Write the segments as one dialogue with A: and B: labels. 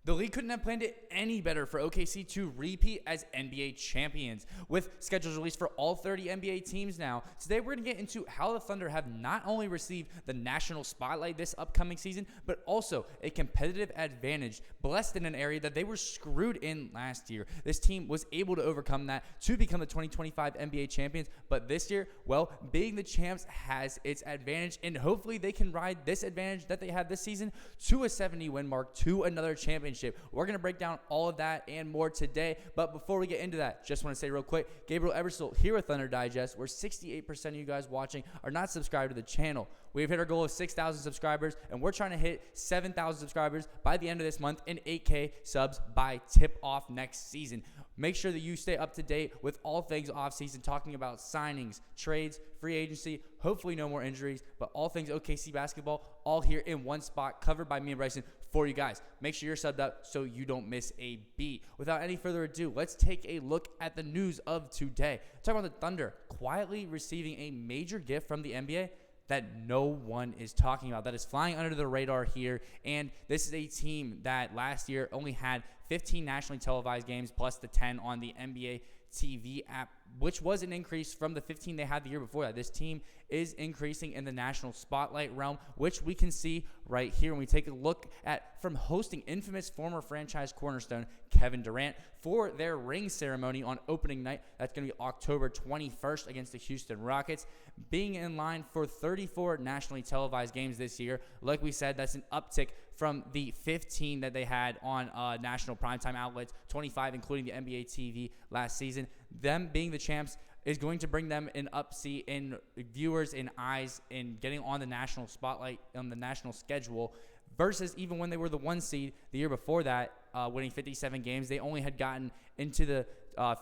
A: The league couldn't have planned it any better for OKC to repeat as NBA champions. With schedules released for all 30 NBA teams now, today we're going to get into how the Thunder have not only received the national spotlight this upcoming season, but also a competitive advantage, blessed in an area that they were screwed in last year. This team was able to overcome that to become the 2025 NBA champions, but this year, well, being the champs has its advantage, and hopefully they can ride this advantage that they had this season to a 70-win mark, to another championship. We're going to break down all of that and more today. But before we get into that, just want to say real quick, Gabriel Ebersole here with Thunder Digest, where 68% of you guys watching are not subscribed to the channel. We've hit our goal of 6,000 subscribers, and we're trying to hit 7,000 subscribers by the end of this month and 8K subs by tip-off next season. Make sure that you stay up to date with all things offseason, talking about signings, trades, free agency, hopefully no more injuries, but all things OKC basketball, all here in one spot, covered by me and Bryson for you guys. Make sure you're subbed up so you don't miss a beat. Without any further ado, let's take a look at the news of today. Talk about the Thunder quietly receiving a major gift from the NBA that no one is talking about, that is flying under the radar here. And this is a team that last year only had 15 nationally televised games plus the 10 on the NBA TV app, which was an increase from the 15 they had the year before that. This team is increasing in the national spotlight realm, which we can see right here when we take a look at from hosting infamous former franchise cornerstone Kevin Durant for their ring ceremony on opening night. That's going to be October 21st against the Houston Rockets, being in line for 34 nationally televised games this year. Like we said, that's an uptick from the 15 that they had on national primetime outlets, 25 including the NBA TV last season. Them being the champs is going to bring them an upseat in viewers and eyes in getting on the national spotlight, on the national schedule, versus even when they were the 1 seed the year before that, winning 57 games. They only had gotten into the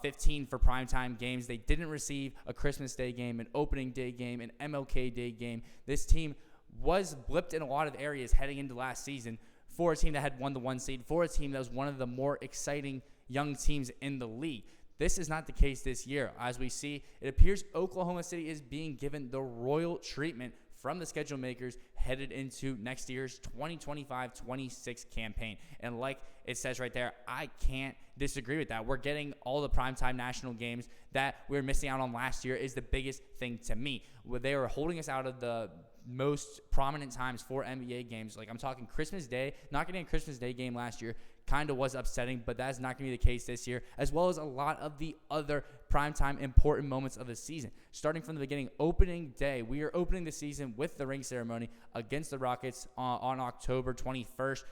A: 15 for primetime games. They didn't receive a Christmas Day game, an opening day game, an MLK Day game. This team was blipped in a lot of areas heading into last season for a team that had won the 1 seed, for a team that was one of the more exciting young teams in the league. This is not the case this year. As we see, it appears Oklahoma City is being given the royal treatment from the schedule makers headed into next year's 2025-26 campaign. And like it says right there, I can't disagree with that. We're getting all the primetime national games that we were missing out on last year is the biggest thing to me. Where they were holding us out of the most prominent times for NBA games. Like I'm talking Christmas Day, not getting a Christmas Day game last year kind of was upsetting, but that's not going to be the case this year, as well as a lot of the other primetime important moments of the season. Starting from the beginning, opening day, we are opening the season with the ring ceremony against the Rockets on October 21st,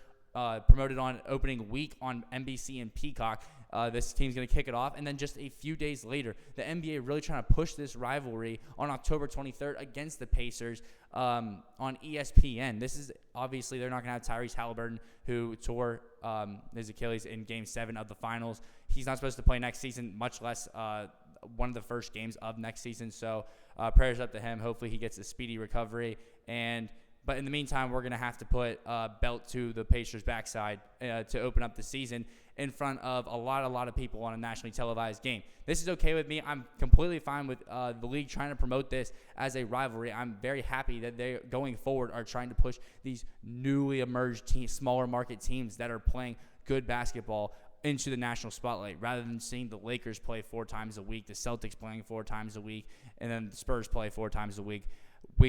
A: promoted on opening week on NBC and Peacock. This team's going to kick it off, and then just a few days later, the NBA really trying to push this rivalry on October 23rd against the Pacers on ESPN. This is obviously they're not going to have Tyrese Halliburton, who tore his Achilles in Game 7 of the Finals. He's not supposed to play next season, much less one of the first games of next season. So prayers up to him. Hopefully he gets a speedy recovery. But in the meantime, we're going to have to put a belt to the Pacers' backside to open up the season in front of a lot of people on a nationally televised game. This is okay with me. I'm completely fine with the league trying to promote this as a rivalry. I'm very happy that they, going forward, are trying to push these newly emerged teams, smaller market teams that are playing good basketball into the national spotlight, rather than seeing the Lakers play 4 times a week, the Celtics playing 4 times a week, and then the Spurs play 4 times a week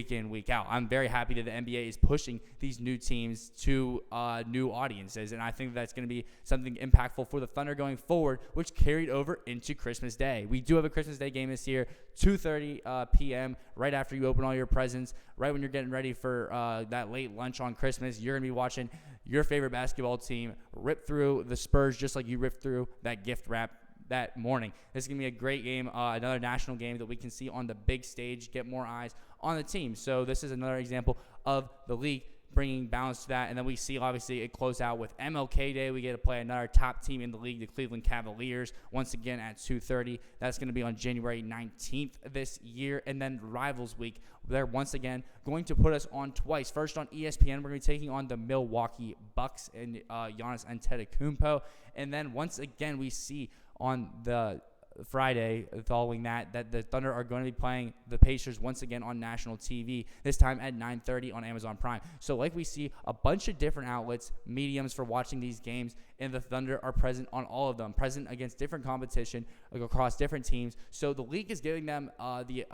A: in, week out. I'm very happy that the NBA is pushing these new teams to new audiences, and I think that's going to be something impactful for the Thunder going forward, which carried over into Christmas Day. We do have a Christmas Day game this year, 2:30 p.m., right after you open all your presents, right when you're getting ready for that late lunch on Christmas. You're going to be watching your favorite basketball team rip through the Spurs just like you ripped through that gift wrap that morning. This is going to be a great game, another national game that we can see on the big stage, get more eyes on the team. So this is another example of the league bringing balance to that. And then we see, obviously, it close out with MLK Day. We get to play another top team in the league, the Cleveland Cavaliers, once again at 2:30. That's going to be on January 19th this year. And then Rivals Week, they're once again going to put us on twice. First on ESPN, we're going to be taking on the Milwaukee Bucks and Giannis Antetokounmpo. And then once again, we see on the Friday following that the Thunder are going to be playing the Pacers once again on national TV, this time at 9:30 on Amazon Prime. So like we see a bunch of different outlets, mediums for watching these games, and the Thunder are present on all of them, present against different competition across different teams. So the league is giving them the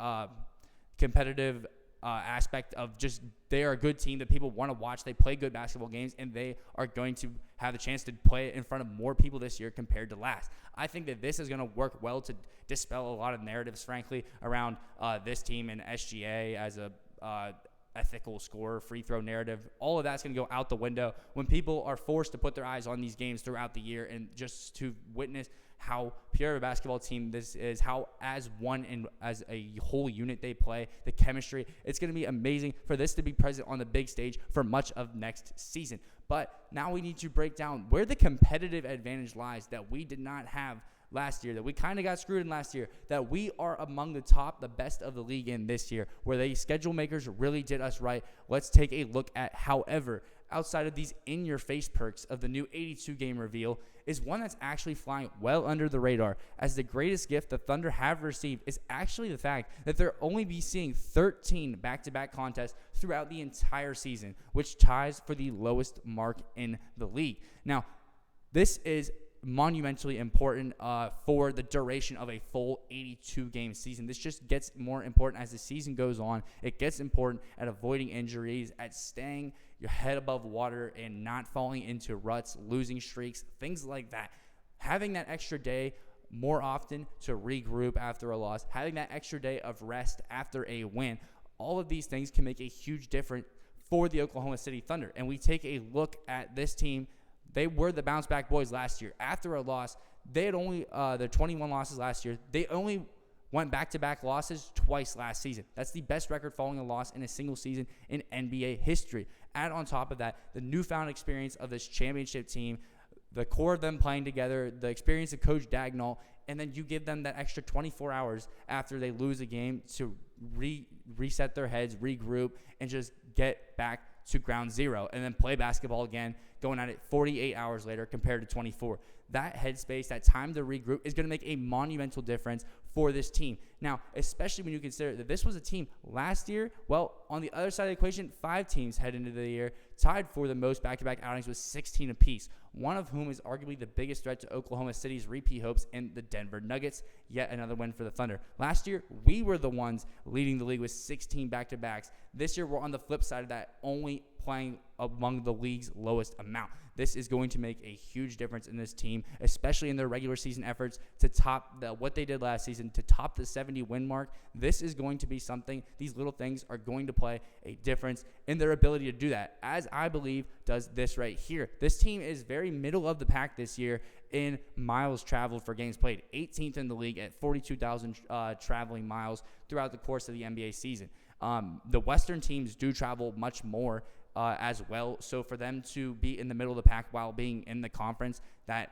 A: competitive aspect of just they are a good team that people want to watch. They play good basketball games, and they are going to have the chance to play it in front of more people this year compared to last. I think that this is going to work well to dispel a lot of narratives, frankly, around this team and SGA as a ethical scorer, free throw narrative. All of that's going to go out the window when people are forced to put their eyes on these games throughout the year and just to witness how pure a basketball team this is, how as one and as a whole unit they play, the chemistry. It's going to be amazing for this to be present on the big stage for much of next season. But now we need to break down where the competitive advantage lies that we did not have last year, that we kind of got screwed in last year, that we are among the best of the league in this year, where the schedule makers really did us right. Let's take a look at, however, outside of these in-your-face perks of the new 82-game reveal, is one that's actually flying well under the radar, as the greatest gift the Thunder have received is actually the fact that they'll only be seeing 13 back-to-back contests throughout the entire season, which ties for the lowest mark in the league. Now, this is monumentally important for the duration of a full 82-game season. This just gets more important as the season goes on. It gets important at avoiding injuries, at staying your head above water and not falling into ruts, losing streaks, things like that. Having that extra day more often to regroup after a loss, having that extra day of rest after a win, all of these things can make a huge difference for the Oklahoma City Thunder. And we take a look at this team. They were the bounce-back boys last year. After a loss, they had only their 21 losses last year. They only went back-to-back losses twice last season. That's the best record following a loss in a single season in NBA history. Add on top of that, the newfound experience of this championship team, the core of them playing together, the experience of Coach Daigneault, and then you give them that extra 24 hours after they lose a game to reset their heads, regroup, and just get back to ground zero and then play basketball again, going at it 48 hours later compared to 24. That headspace, that time to regroup is going to make a monumental difference for this team. Now, especially when you consider that this was a team last year, well, on the other side of the equation, 5 teams head into the year tied for the most back-to-back outings with 16 apiece, one of whom is arguably the biggest threat to Oklahoma City's repeat hopes in the Denver Nuggets. Yet another win for the Thunder. Last year, we were the ones leading the league with 16 back-to-backs. This year, we're on the flip side of that, only playing among the league's lowest amount. This is going to make a huge difference in this team, especially in their regular season efforts to top what they did last season, to top the 70-win mark. This is going to be something, these little things are going to play a difference in their ability to do that, as I believe does this right here. This team is very middle of the pack this year in miles traveled for games played, 18th in the league at 42,000 traveling miles throughout the course of the NBA season. The Western teams do travel much more as well. So for them to be in the middle of the pack while being in the conference that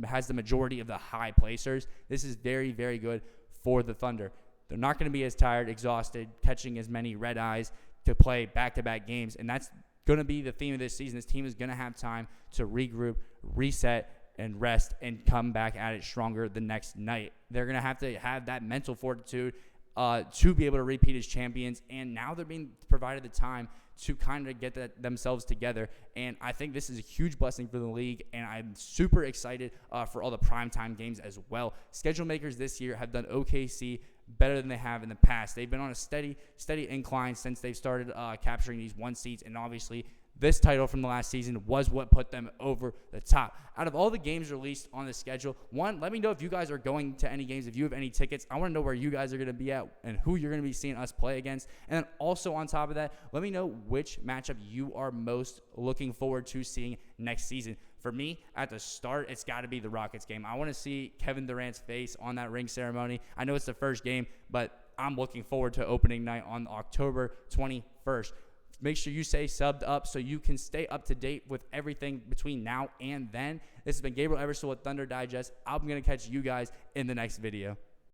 A: has the majority of the high placers, this is very, very good for the Thunder. They're not going to be as tired, exhausted, catching as many red eyes to play back-to-back games. And that's going to be the theme of this season. This team is going to have time to regroup, reset, and rest and come back at it stronger the next night. They're going to have that mental fortitude to be able to repeat as champions. And now they're being provided the time to kind of get themselves together. And I think this is a huge blessing for the league, and I'm super excited for all the primetime games as well. Schedule makers this year have done OKC better than they have in the past. They've been on a steady incline since they've started capturing these 1 seeds, and obviously this title from the last season was what put them over the top. Out of all the games released on the schedule, one, let me know if you guys are going to any games, if you have any tickets. I want to know where you guys are going to be at and who you're going to be seeing us play against. And then also on top of that, let me know which matchup you are most looking forward to seeing next season. For me, at the start, it's got to be the Rockets game. I want to see Kevin Durant's face on that ring ceremony. I know it's the first game, but I'm looking forward to opening night on October 21st. Make sure you stay subbed up so you can stay up to date with everything between now and then. This has been Gabriel Ebersole with Thunder Digest. I'm going to catch you guys in the next video.